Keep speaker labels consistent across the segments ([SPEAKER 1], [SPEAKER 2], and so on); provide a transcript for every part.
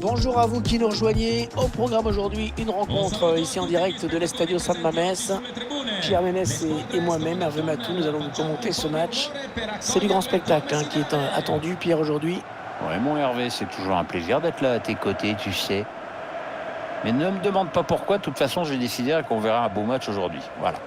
[SPEAKER 1] Bonjour à vous qui nous rejoignez. Au programme aujourd'hui, une rencontre ici en direct de l'Estadio San Mamés. Pierre Ménès et moi-même, Hervé Matou, nous allons vous commenter ce match. C'est du grand spectacle qui est attendu, Pierre, aujourd'hui.
[SPEAKER 2] Ouais, mon Hervé, c'est toujours un plaisir d'être là à tes côtés, tu sais. Mais ne me demande pas pourquoi, de toute façon, j'ai décidé qu'on verra un beau match aujourd'hui. Voilà.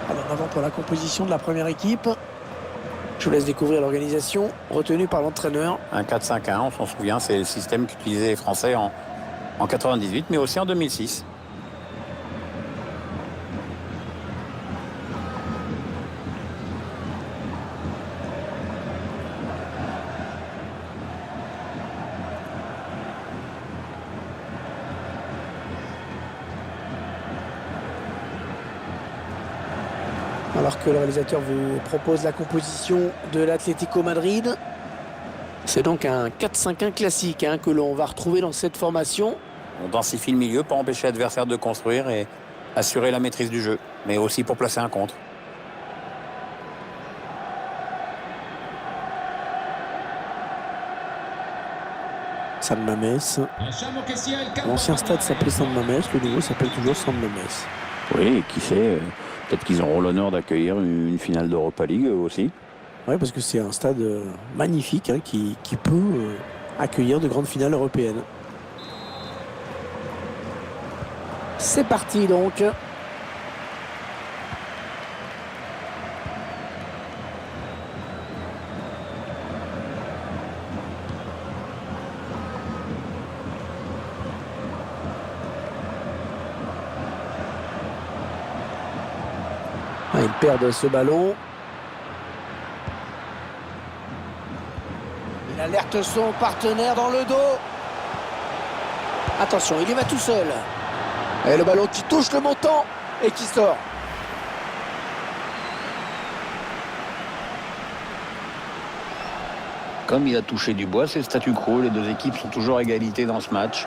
[SPEAKER 1] Alors, avant pour la composition de la première équipe. Je vous laisse découvrir l'organisation retenue par l'entraîneur.
[SPEAKER 2] Un 4-5-1, on s'en souvient, c'est le système qu'utilisaient les Français en 98, mais aussi en 2006.
[SPEAKER 1] Alors que le réalisateur vous propose la composition de l'Atlético Madrid. C'est donc un 4-5-1 classique que l'on va retrouver dans cette formation.
[SPEAKER 2] On densifie le milieu pour empêcher l'adversaire de construire et assurer la maîtrise du jeu, mais aussi pour placer un contre.
[SPEAKER 1] San Mamés. L'ancien stade s'appelait San Mamés, le nouveau s'appelle toujours San Mamés.
[SPEAKER 2] Oui, qui sait, peut-être qu'ils auront l'honneur d'accueillir une finale d'Europa League aussi.
[SPEAKER 1] Oui, parce que c'est un stade magnifique qui peut accueillir de grandes finales européennes. C'est parti donc. Ils perdent ce ballon. Il alerte son partenaire dans le dos. Attention, il y va tout seul. Et le ballon qui touche le montant et qui sort.
[SPEAKER 2] Comme il a touché du bois, c'est le statu quo. Les deux équipes sont toujours à égalité dans ce match.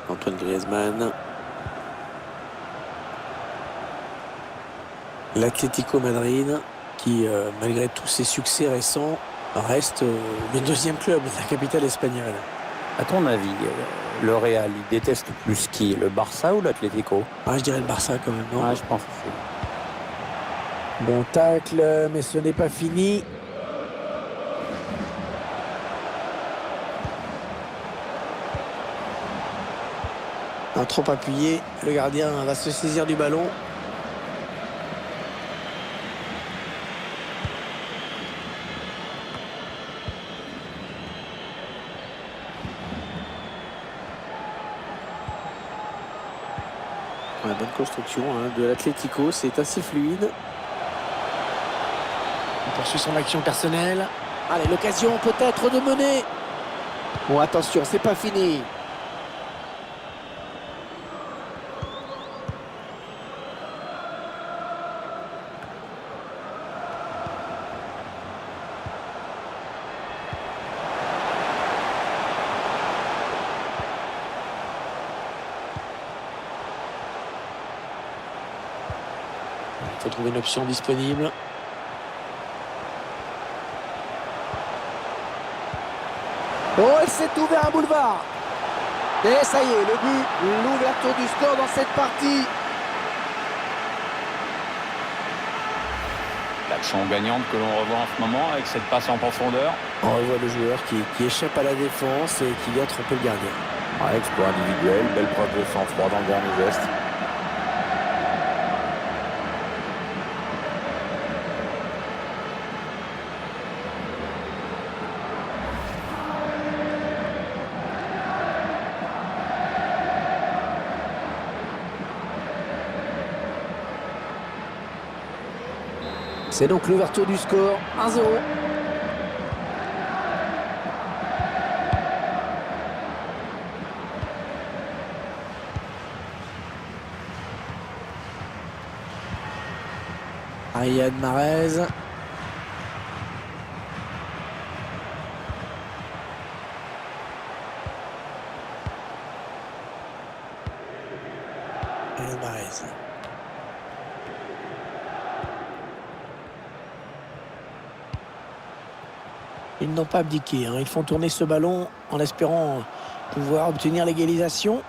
[SPEAKER 1] Antoine Griezmann. L'Atlético Madrid qui, malgré tous ses succès récents, reste le deuxième club de la capitale espagnole.
[SPEAKER 2] À ton avis, le Real, il déteste plus qui? Le Barça ou l'Atlético?
[SPEAKER 1] Je dirais le Barça quand même, non?
[SPEAKER 2] Je pense aussi.
[SPEAKER 1] Bon tacle, mais ce n'est pas fini. Trop appuyé, le gardien va se saisir du ballon. Bonne construction de l'Atlético, c'est assez fluide. Il poursuit son action personnelle. Allez, l'occasion peut-être de mener. Bon, attention, c'est pas fini. Il faut trouver une option disponible. Oh, il s'est ouvert un boulevard. Et ça y est, le but, l'ouverture du score dans cette partie.
[SPEAKER 2] L'action gagnante que l'on revoit en ce moment avec cette passe en profondeur.
[SPEAKER 1] On revoit le joueur qui échappe à la défense et qui vient tromper le gardien.
[SPEAKER 2] Exploit individuel, belle preuve de sang-froid dans le dernier geste.
[SPEAKER 1] C'est donc l'ouverture du score, 1-0. Riyad Mahrez. Riyad Mahrez. Ils n'ont pas abdiqué, hein. Ils font tourner ce ballon en espérant pouvoir obtenir l'égalisation.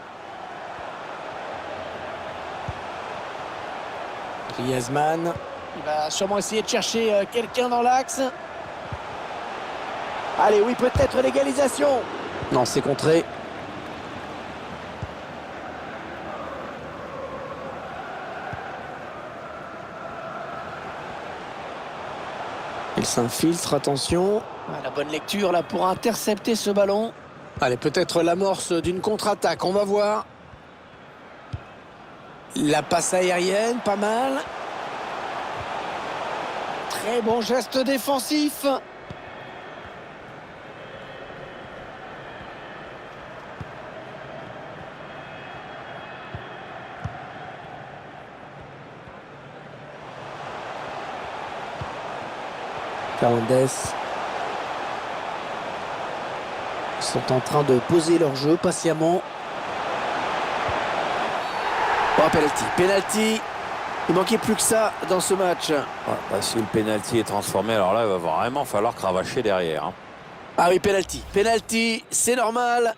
[SPEAKER 1] Griezmann. Il va sûrement essayer de chercher quelqu'un dans l'axe. Allez, oui, peut-être l'égalisation. Non, c'est contré. Il s'infiltre, attention. La bonne lecture là pour intercepter ce ballon. Allez, peut-être l'amorce d'une contre-attaque, on va voir. La passe aérienne, pas mal. Très bon geste défensif. Fernandes. Ils sont en train de poser leur jeu patiemment. Oh, penalty. Il manquait plus que ça dans ce match.
[SPEAKER 3] Si le penalty est transformé, alors là, il va vraiment falloir cravacher derrière.
[SPEAKER 1] Ah oui, penalty, c'est normal.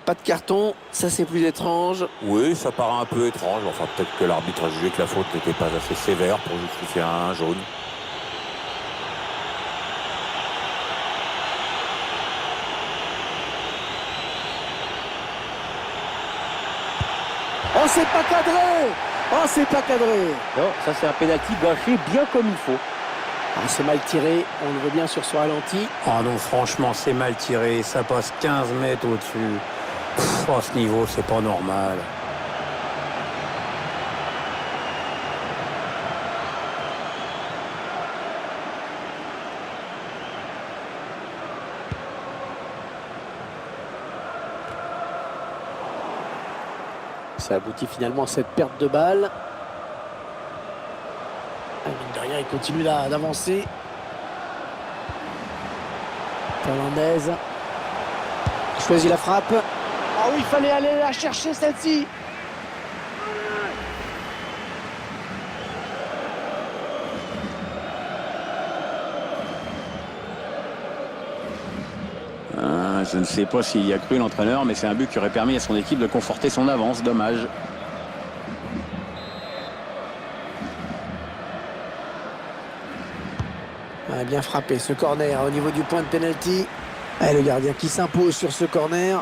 [SPEAKER 1] Pas de carton, ça c'est plus étrange.
[SPEAKER 3] Oui, ça paraît un peu étrange. Enfin, peut-être que l'arbitre a jugé que la faute n'était pas assez sévère pour justifier un jaune.
[SPEAKER 1] Oh, c'est pas cadré! Oh, c'est pas cadré!
[SPEAKER 4] Non, ça c'est un penalty gâché bien comme il faut.
[SPEAKER 1] Ah, c'est mal tiré, on le voit bien sur ce ralenti.
[SPEAKER 5] Oh non, franchement, c'est mal tiré. Ça passe 15 mètres au-dessus. À ce niveau, c'est pas normal.
[SPEAKER 1] Ça aboutit finalement à cette perte de balle. Mine de rien, il continue d'avancer. Fernandes. Il choisit la frappe. Ah oui, il fallait aller la chercher celle-ci.
[SPEAKER 4] Je ne sais pas s'il y a cru l'entraîneur, mais c'est un but qui aurait permis à son équipe de conforter son avance. Dommage.
[SPEAKER 1] Bien frappé ce corner au niveau du point de pénalty. Et le gardien qui s'impose sur ce corner.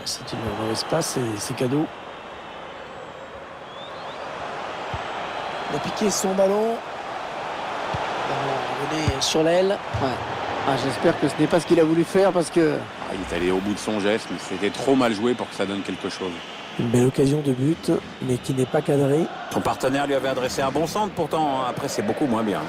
[SPEAKER 1] C'est une mauvaise passe et c'est cadeau. Il a piqué son ballon. Il est sur l'aile. Ouais. Ah, j'espère que ce n'est pas ce qu'il a voulu faire parce que...
[SPEAKER 4] Il est allé au bout de son geste, mais c'était trop mal joué pour que ça donne quelque chose.
[SPEAKER 1] Une belle occasion de but, mais qui n'est pas cadrée.
[SPEAKER 3] Son partenaire lui avait adressé un bon centre pourtant. Après, c'est beaucoup moins bien.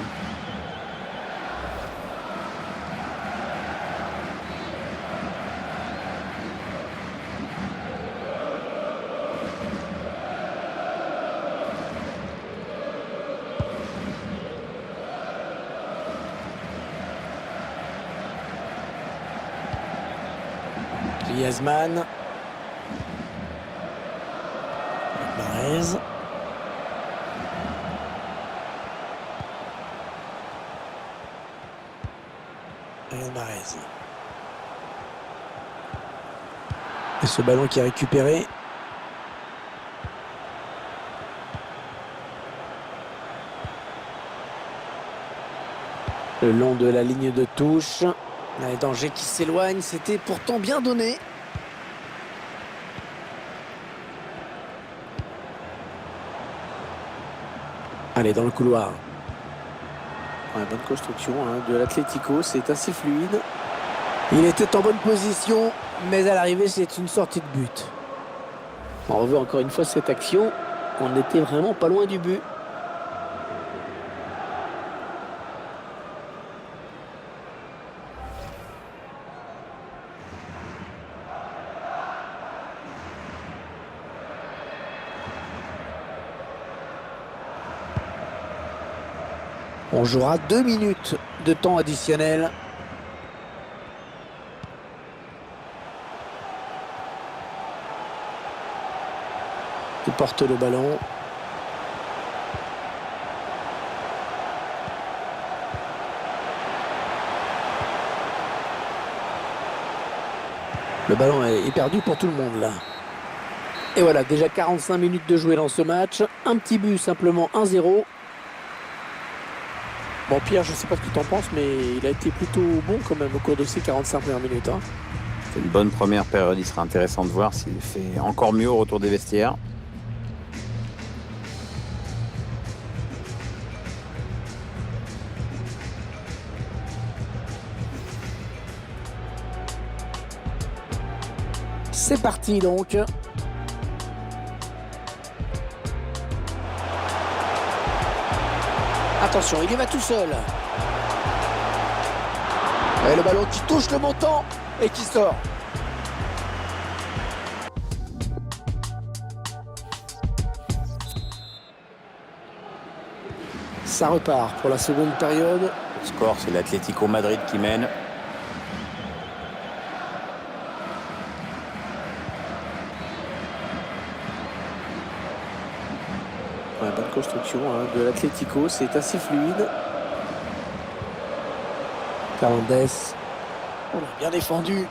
[SPEAKER 1] Griezmann. Mahrez. Mahrez. Et ce ballon qui est récupéré. Le long de la ligne de touche. Un danger qui s'éloigne, c'était pourtant bien donné. Allez, dans le couloir. Ouais, bonne construction hein, de l'Atlético, c'est assez fluide. Il était en bonne position, mais à l'arrivée, c'est une sortie de but. On revoit encore une fois cette action. On n'était vraiment pas loin du but. On jouera 2 minutes de temps additionnel. Il porte le ballon. Le ballon est perdu pour tout le monde là. Et voilà, déjà 45 minutes de jouer dans ce match. Un petit but, simplement 1-0. Bon Pierre, je ne sais pas ce que tu en penses, mais il a été plutôt bon quand même au cours de ces 45 premières minutes. Hein.
[SPEAKER 4] C'est une bonne première période. Il sera intéressant de voir s'il fait encore mieux au retour des vestiaires.
[SPEAKER 1] C'est parti donc. Attention, il y va tout seul. Et le ballon qui touche le montant et qui sort. Ça repart pour la seconde période.
[SPEAKER 4] Le score, c'est l'Atlético Madrid qui mène.
[SPEAKER 1] Ouais, bonne construction hein, de l'Atlético, c'est assez fluide. Fernandez. Oh là, bien défendu.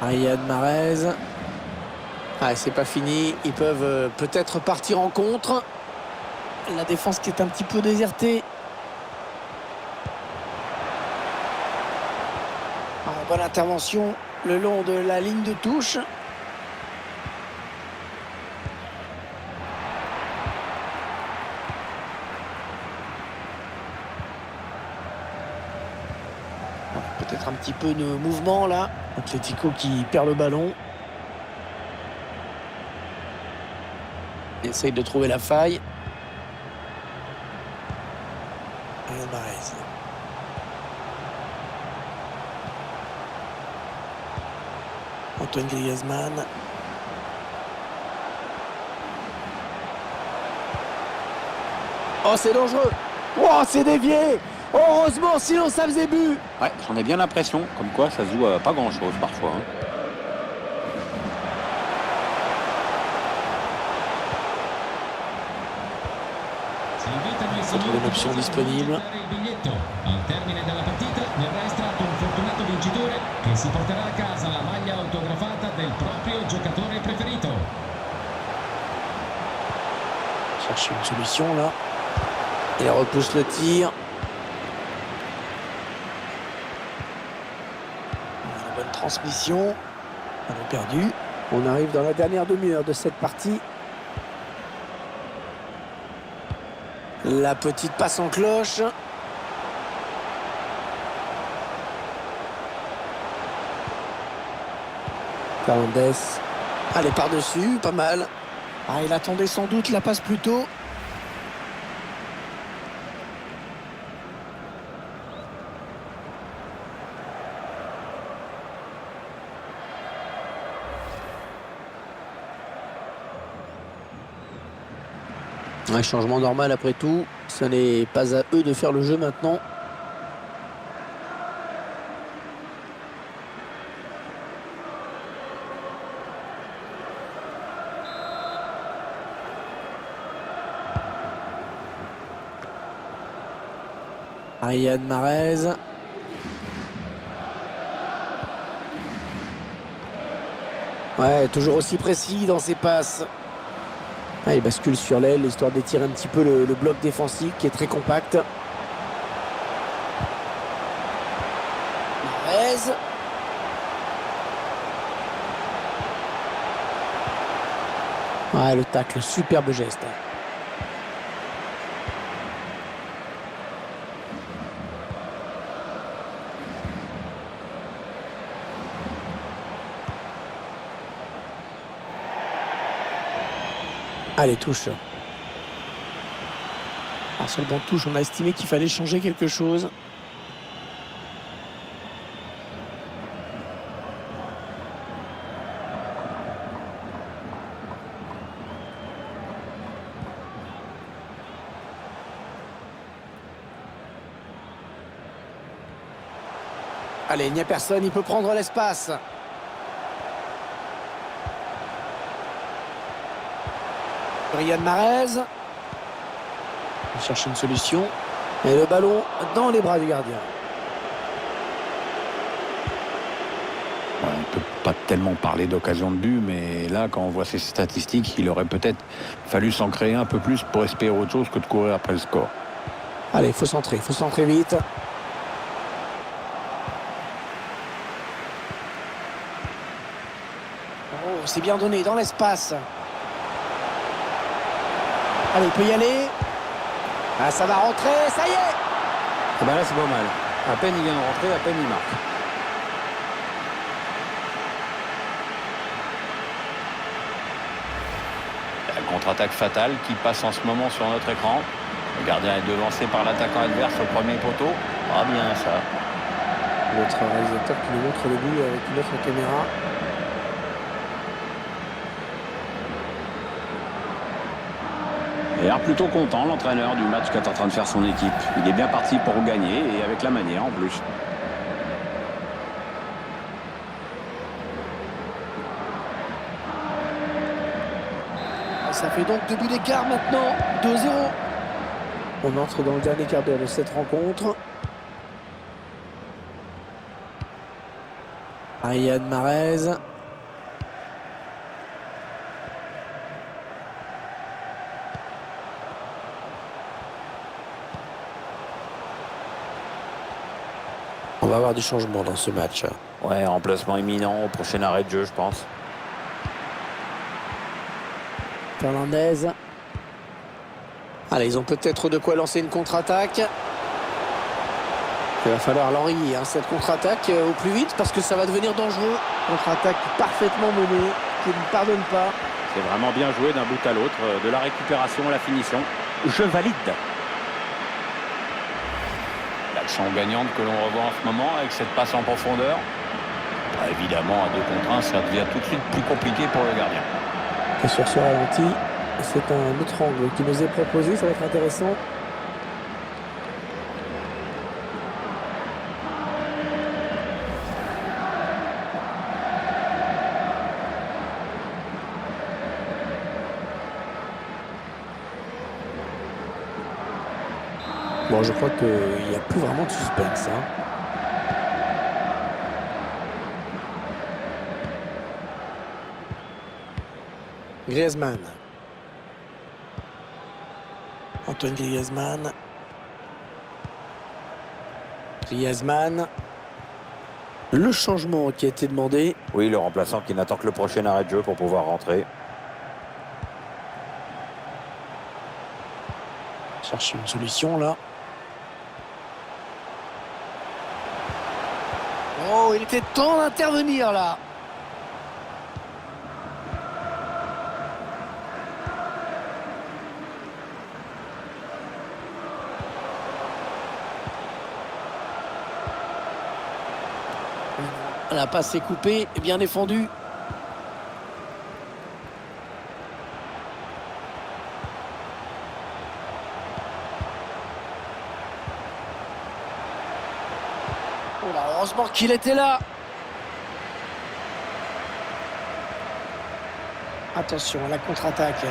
[SPEAKER 1] Riyad Mahrez. Ah, c'est pas fini. Ils peuvent peut-être partir en contre. La défense qui est un petit peu désertée. Ah, bonne intervention le long de la ligne de touche. Peut-être un petit peu de mouvement là. Atlético qui perd le ballon. Il essaye de trouver la faille. Riyad Mahrez. Antoine Griezmann. Oh, c'est dangereux. Oh, c'est dévié. Heureusement, sinon ça faisait but.
[SPEAKER 4] Ouais, j'en ai bien l'impression. Comme quoi, ça se joue à pas grand-chose parfois. Hein.
[SPEAKER 1] C'est une option disponible.
[SPEAKER 6] Al termine della partita verrà estratto un fortunato vincitore che si porterà a casa la maglia autografata del proprio giocatore preferito.
[SPEAKER 1] Cherche une solution là. Il repousse le tir. La bonne transmission. Ballon perdu. On arrive dans la dernière demi-heure de cette partie. La petite passe en cloche. Fernandez. Allez, par-dessus, pas mal. Ah, il attendait sans doute la passe plus tôt. Un changement normal après tout. Ce n'est pas à eux de faire le jeu maintenant. Riyad Mahrez. Ouais, toujours aussi précis dans ses passes. Ah, il bascule sur l'aile, histoire d'étirer un petit peu le bloc défensif qui est très compact. Mahrez. Ouais, le tacle, superbe geste. Allez, touche. Alors sur le banc de touche, on a estimé qu'il fallait changer quelque chose. Allez, il n'y a personne, il peut prendre l'espace. Riyad Mahrez. Il cherche une solution. Et le ballon dans les bras du gardien.
[SPEAKER 4] Ouais, on ne peut pas tellement parler d'occasion de but, mais là, quand on voit ces statistiques, il aurait peut-être fallu s'en créer un peu plus pour espérer autre chose que de courir après le score.
[SPEAKER 1] Allez, il faut centrer vite. Oh, c'est bien donné dans l'espace. Allez, il peut y aller. Ah, ça va rentrer, ça y est.
[SPEAKER 5] Ah ben là, c'est pas mal. À peine il vient de rentrer, à peine il marque.
[SPEAKER 2] La contre-attaque fatale qui passe en ce moment sur notre écran. Le gardien est devancé par l'attaquant adverse au premier poteau. Ah bien ça.
[SPEAKER 1] Notre réalisateur qui nous montre le but avec une autre caméra.
[SPEAKER 4] Il a l'air plutôt content, l'entraîneur, du match qu'est en train de faire son équipe. Il est bien parti pour gagner et avec la manière en plus.
[SPEAKER 1] Ça fait donc 2 buts d'écart maintenant. 2-0. On entre dans le dernier quart d'heure de cette rencontre. Riyad Mahrez. On va avoir du changement dans ce match.
[SPEAKER 3] Ouais, remplacement imminent au prochain arrêt de jeu, je pense.
[SPEAKER 1] Fernandez. Allez, ils ont peut-être de quoi lancer une contre-attaque. Il va falloir l'enrayer, cette contre-attaque au plus vite parce que ça va devenir dangereux. Contre-attaque parfaitement menée, qui ne pardonne pas.
[SPEAKER 4] C'est vraiment bien joué d'un bout à l'autre, de la récupération à la finition. Je valide.
[SPEAKER 2] L'action gagnante que l'on revoit en ce moment avec cette passe en profondeur. Bah, évidemment, à 2 contre 1, ça devient tout de suite plus compliqué pour le gardien.
[SPEAKER 1] Et sur ce ralenti, c'est un autre angle qui nous est proposé, ça va être intéressant. Bon, je crois qu'il n'y a plus vraiment de suspense. Griezmann. Antoine Griezmann. Griezmann. Le changement qui a été demandé.
[SPEAKER 3] Oui, le remplaçant qui n'attend que le prochain arrêt de jeu pour pouvoir rentrer.
[SPEAKER 1] Cherche une solution là. Oh, il était temps d'intervenir là. La passe est coupée et bien défendue. Oh là, heureusement qu'il était là. Attention à la contre-attaque.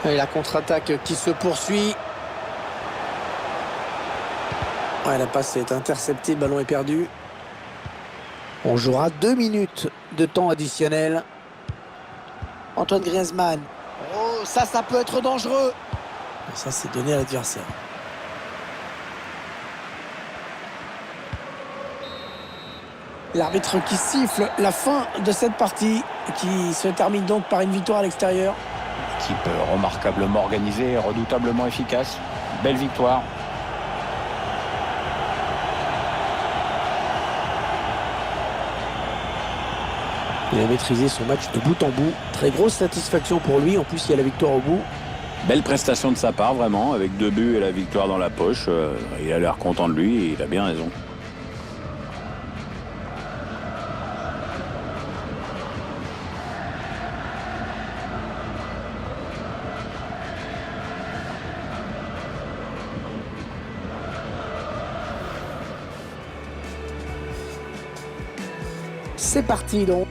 [SPEAKER 1] Et la contre-attaque qui se poursuit. Ouais, la passe est interceptée, le ballon est perdu. On jouera 2 minutes de temps additionnel. Antoine Griezmann. Oh, ça peut être dangereux. Et ça, c'est donné à l'adversaire. L'arbitre qui siffle la fin de cette partie. qui se termine donc par une victoire à l'extérieur.
[SPEAKER 4] Équipe remarquablement organisée et redoutablement efficace. Belle victoire.
[SPEAKER 1] Il a maîtrisé son match de bout en bout. Très grosse satisfaction pour lui. En plus, il y a la victoire au bout.
[SPEAKER 4] Belle prestation de sa part, vraiment, avec 2 buts et la victoire dans la poche. Il a l'air content de lui et il a bien raison.
[SPEAKER 1] C'est parti donc.